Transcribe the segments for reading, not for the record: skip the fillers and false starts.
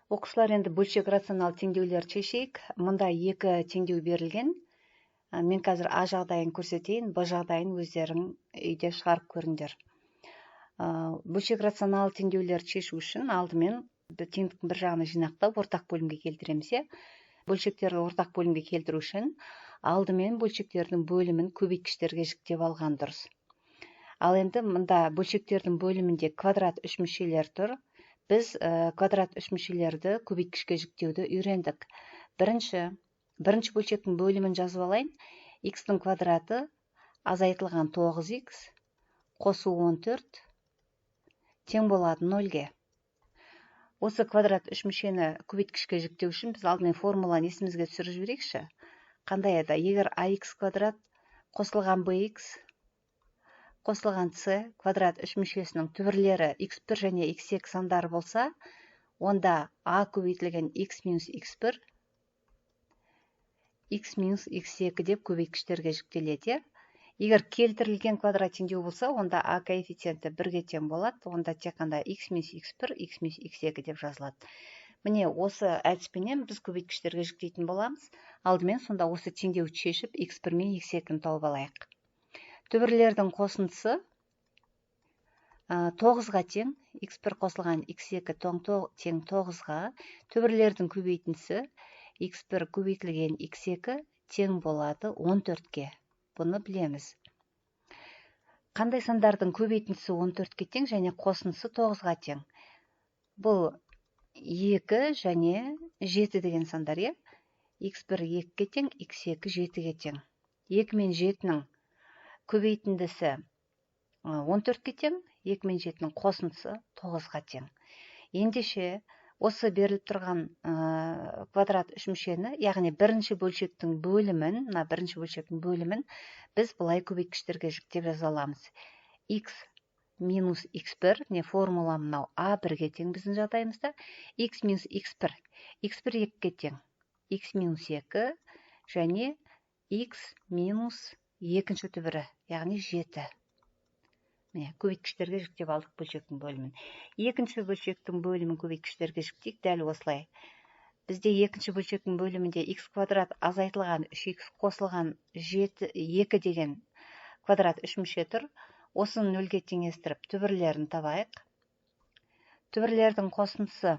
Оқушылар енді бөлшек рационал теңдеулерді шешейік. Мұнда екі теңдеу берілген. Мен қазір А жағдайын көрсетейін, Б жағдайын өздерің үйде шығарып көріңдер. Бөлшек рационал теңдеулерді шешу үшін алдымен теңдіктің бір жағына жинақтап ортақ бөлімге келтіреміз. Бөлшектерді ортақ бөлімге келтіру үшін алдымен бөлшектердің бөлімін көбейткіштерге жіктеп алған дұрыс. Ал енді мұнда бөлшектердің бөлімінде квадрат үш мүшелер тұр. Біз квадрат үш мүшелерді көбейткішке жіктеуді үйрендік. Бірінші бөлшектің бөлімін жазып алайын. X-тің квадраты азайтылған 9x қосу 14 тең болады 0-ге. Осы квадрат үш мүшені көбейткішке жіктеу үшін біз алдымен формуланы есімізге түсіріп жіберейікші. Қандай еді? Егер ax квадрат қосылған bx қосылған c квадрат үш мүшесінің түбірлері x1 және x2 сандары болса, онда a көбейтілген x минус x1, x минус x2 деп көбейткіштерге жіктеледі. Егер келтірілген квадрат теңдеу болса, онда a коэффициенті 1-ге тең болады, онда тек қана x минус x1, x минус x2 деп жазылады. Міне осы әдіспенен біз көбейткіштерге жіктейтін боламыз. Алдымен сонда осы теңдеуді шешіп, x1 мен x2-ні тауып алайық. Түбірлердің қосындысы 9-ға тең, x1 қосылған x2 тең 9-ға, түбірлердің көбейтіндісі x1 көбейтілген x2 тең болады 14-ге. Бұны білеміз. Қандай сандардың көбейтіндісі 14-ге тең және қосындысы 9-ға тең? Бұл 2 және 7 деген сандар, x1 2-ге тең, x2 7-ге тең. 2 мен 7-нің көбейтіндісі 14-ге тең, 2 мен 7-нің қосындысы 9-ға тең. Ендеше осы беріліп тұрған квадрат үш мүшені, яғни бірінші бөлшектің бөлімін біз былай көбейткіштерге жіктеп жаза аламыз. X минус x1, не формула мынау a1-ге тең біздің жағдайымызда, x минус x1, x1 2-ге тең, x минус 2 және x минус екінші түбірі, яғни 7. Міне, көбейткіштерге жіктеп алдық бөлшектің бөлімін. Екінші бөлшектің бөлімін көбейткіштерге жіктейік, дәл осылай. Бізде екінші бөлшектің бөлімінде x квадрат азайтылған 3x қосылған 2 деген квадрат үш мүше тұр. Осыны 0-ге теңестіріп, түбірлерін табайық. Түбірлердің қосындысы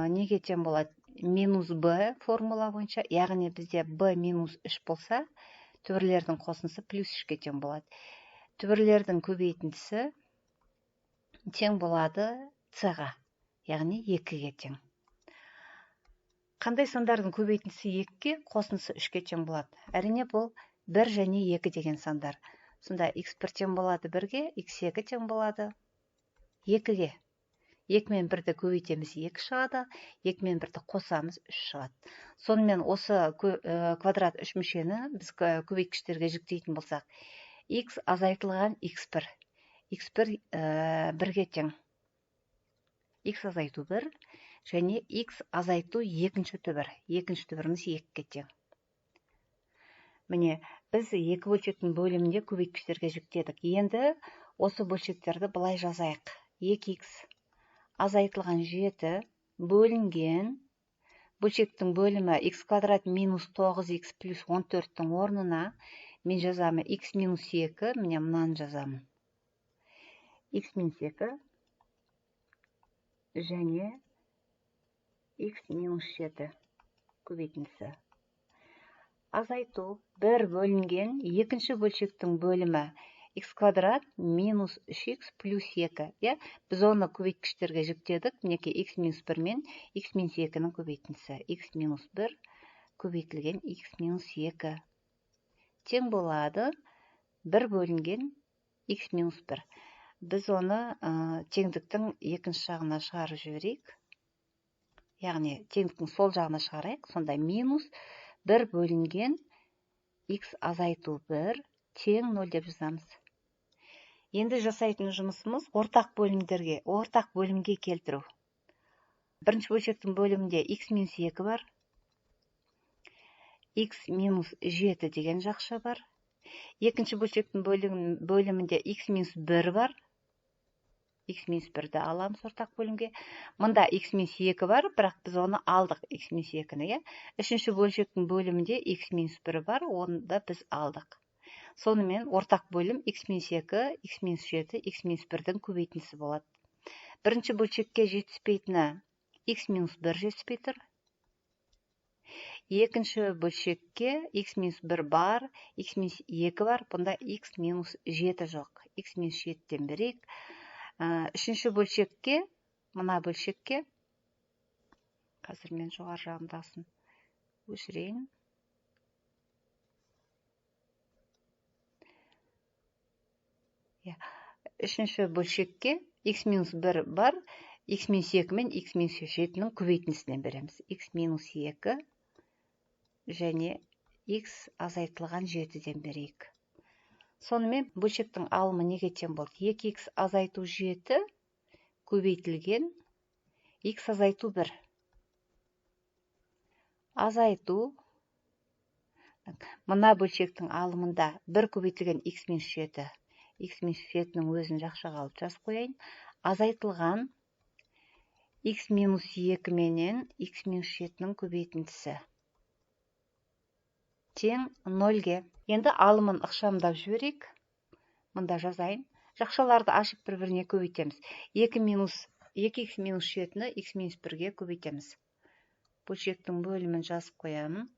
неге тең болады? Минус b формула бойынша, яғни бізде b минус 3 болса, түбірлердің қосындысы плюс 3-ге тең болады. Түбірлердің көбейтіндісі тең болады c-ға, яғни 2-ге тең. Қандай сандардың көбейтіндісі 2-ге, қосындысы 3-ге тең болады? Әрине бұл 1 және 2 деген сандар. Сонда x1 тең болады 1-ге, x2 тең болады 2-ге. 2 мен 1-ді көбейтеміз 2 шығады, 2 мен 1-ді қосамыз 3 шығады. Сонымен осы квадрат үш мүшені біз көбейткіштерге жіктейтін болсақ, x азайтылған x1. x1 1-ге тең. x азайту 1 және x азайту екінші түбір. Екінші түбіріміз 2-ге тең. Міне, біз екі бөлшектің бөлімінде көбейткіштерге жіктедік. Енді осы бөлшектерді былай жазайық. 2x азайтылған 7 бөлінген бөлшектің бөлімі x квадрат минус 9x плюс 14-тің орнына мен жазамын x минус 2, міне мұнан жазамын. x минус 2 және x минус 7 көбейтіндісі. Азайту 1 бөлінген екінші бөлшектің бөлімі x квадрат минус 3x плюс 2. Біз оны көбейткіштерге жіктедік. Мінеке x минус 1 мен x минус 2-нің көбейтіндісі. x минус 1 көбейтілген x минус 2. Тең болады 1 бөлінген x минус 1. Біз оны теңдіктің екінші жағына шығарып жіберейік. Яғни теңдіктің сол жағына шығарайық. Сонда минус 1 бөлінген x азайту 1 тең 0 деп жазамыз. Енді жасайтын жұмысымыз ортақ бөлімге келтіру. Бірінші бөлшектің бөлімінде x минус 2 бар. x минус 7 деген жақша бар. Екінші бөлшектің бөлімінде x минус 1 бар. x-1-ді аламыз ортақ бөлімге. Мында x-2 бар, бірақ біз оны алдық x-2-ні. Үшінші бөлшектің бөлімінде x-1 бар, оны да біз алдық. Сонымен ортақ бөлім x-2, x-7, x-1-дің көбейтіндісі болады. Бірінші бөлшекке жетіспейтіні x-1 жетіспей тұр. Екінші бөлшекке x-1 бар, x-2 бар, бұнда x-7 жоқ. x-7-ден берейік. Үшінші бөлшекке, мына бөлшекке, қазір мен жоғары жағындасын өшірейін. Үшінші бөлшекке x-1 бар, x-2 мен x-7-нің көбейтіндісінен береміз. x-2 және x азайтылған 7-ден берейік. Сонымен бөлшектің алымы неге тең болды? 2x азайту 7 көбейтілген x азайту 1. Азайту, мына бөлшектің алымында 1 көбейтілген x-7. x-7-нің өзін жақшаға алып жазып қояйын. Азайтылған x-2 менен x-7-нің көбейтіндісі тең 0-ге. Енді алымын ықшамдап жіберейік. Мында жазайын. Жақшаларды ашып бір-біріне көбейтеміз. 2x-7-ні x-1-ге көбейтеміз. Бөлшектің бөлімін жазып қоямын.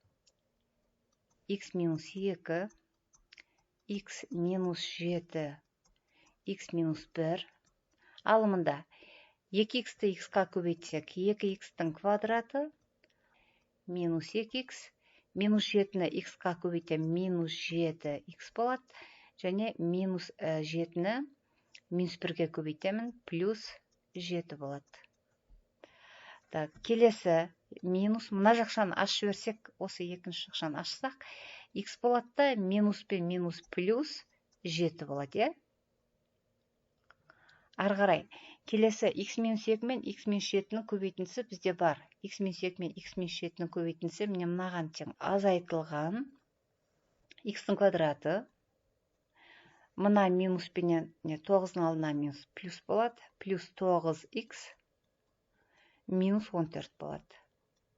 x-2, x-7, x-1. Алымында 2x-ті x-қа көбейтсек, 2x-тің квадраты минус 2x, минус 7-ні x-қа көбейтем, минус 7x болады, және минус 7-ні минус 1-ге көбейтемін, плюс 7 болады. Келесі минус, мына жақшаны ашып жіберсек, осы екінші жақшаны ашсақ, x болады да, минус пен минус плюс 7 болады. Ары қарай, келесі x-2 мен x-7-нің көбейтіндісі бізде бар. x-2 мен x-7-нің көбейтіндісі міне мынаған тең. Азайтылған x-тің квадраты, мына минус пенен 9-ның алдына минус плюс болады, плюс 9x минус 14 болады.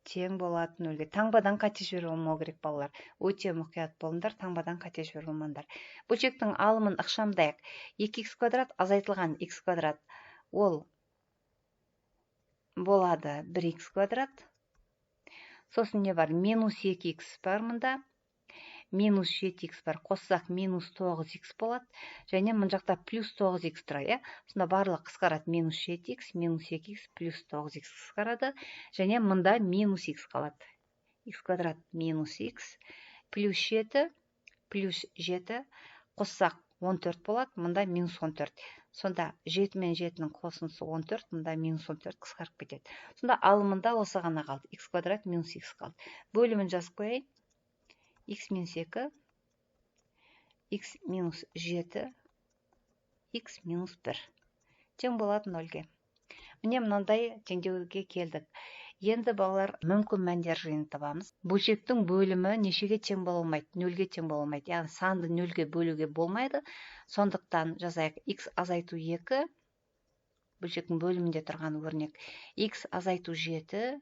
Тең болады 0-ге. Таңбадан қате жіберіп болмау керек, балалар. Өте мұқият болыңдар, таңбадан қате жіберіп болмаңдар. Бөлшектің алымын ықшамдайық. 2x квадрат азайтылған x квадрат. Ол болады 1x квадрат. Сосын не бар? Минус 2x бар мұнда. Минус 7x бар. Қоссақ минус 9x болады. Және мұн жақта плюс 9x тұрады. Сонда барлық қысқарады. Минус 7x, минус 2x, плюс 9x қысқарады. Және мұнда минус x қалады. x квадрат минус x, плюс 7, плюс 7. Қоссақ 14 болады. Мұнда минус 14. Сонда 7 мен 7-нің қосындысы 14. Мұнда минус 14 қысқарып кетеді. Сонда алымында осы ғана қалды. x квадрат минус x қалды. Бөлімін жазып қояйын. x-2, x минус 7, x минус 1. Тең болады 0-ге. Міне мынандай теңдеуге келдік. Енді балалар мүмкін мәндер жиынын табамыз. Бөлшектің бөлімі нешеге тең бола алмайды? 0-ге тең бола алмайды. Яғни санды 0-ге бөлуге болмайды. Сондықтан жазайық x азайту 2, бөлшектің бөлімінде тұрған өрнек. x азайту 7,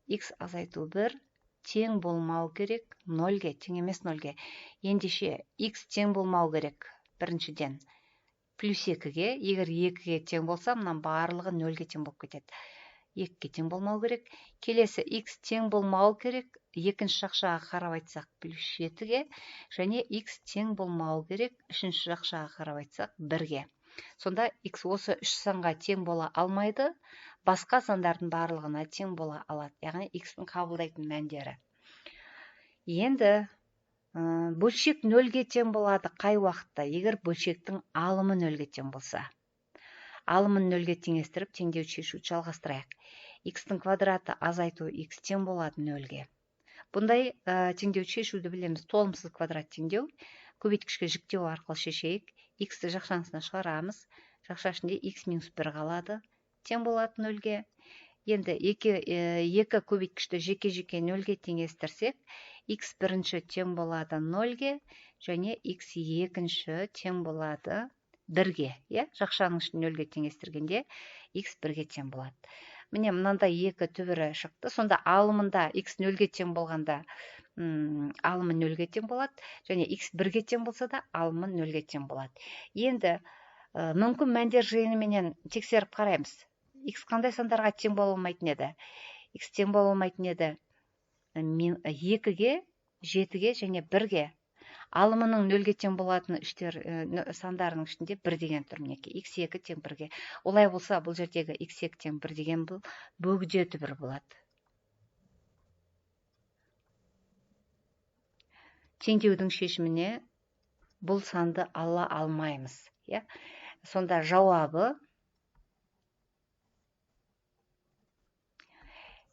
x азайту 1 тең болмау керек 0-ге, тең емес 0-ге. Ендеше x тең болмау керек біріншіден плюс 2-ге. Егер 2-ге тең болса, мұнан барлығы 0-ге тең болып кетеді. 2-ге тең болмау керек. Келесі x тең болмау керек. Екінші жақшаға қарап айтсақ плюс 7-ге. Және x тең болмау керек. Үшінші жақшаға қарап айтсақ 1-ге. Сонда x осы үш санға тең бола алмайды. Басқа сандардың барлығына тең бола алады. Яғни x-дің қабылдайтын мәндері. Енді бөлшек 0-ге тең болады қай уақытта? Егер бөлшектің алымы 0-ге тең болса. Алымын 0-ге теңестіріп, теңдеу шешуді жалғастырайық. X-тің квадраты азайту x тең болады 0-ге. Бұндай теңдеу шешуді білеміз. Толымсыз квадрат теңдеу. Көбейткішке жіктеу арқылы шешейік. X-ті жақшасына шығарамыз. Жақша ішінде x минус 1 қалады. Тең болады 0-ге. Енді екі көбейткішті жеке-жеке 0-ге теңестірсек, x бірінші тең болады 0-ге, және x екінші тең болады 1-ге, жақшаның ішін 0-ге теңестіргенде x 1-ге тең болады. Міне мынандай екі түбірі шықты. Сонда алымында x 0-ге тең болғанда алымы 0-ге тең болады, және x 1-ге тең болса да алымы 0-ге тең болады. Енді мүмкін мәндер жиынымен тексеріп қараймыз. X қандай сандарға тең бола алмайтын еді? X тең бола алмайтын еді 2-ге, 7-ге және 1-ге. Алымының 0-ге тең болатын сандарының ішінде 1 деген тұр, мінекей. X2 тең 1-ге. Олай болса, бұл жердегі X2 тең 1 деген бұл бөгде түбір болады. Теңдеудің шешіміне бұл санды ала алмаймыз. Сонда жауабы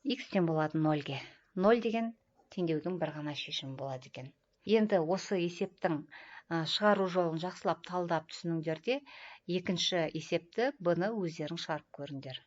x тең болады 0-ге. 0 деген теңдеудің бір ғана шешімі болады екен. Енді осы есептің шығару жолын жақсылап талдап түсініңдер де, екінші есепті бұны өздерің шығарып көріңдер.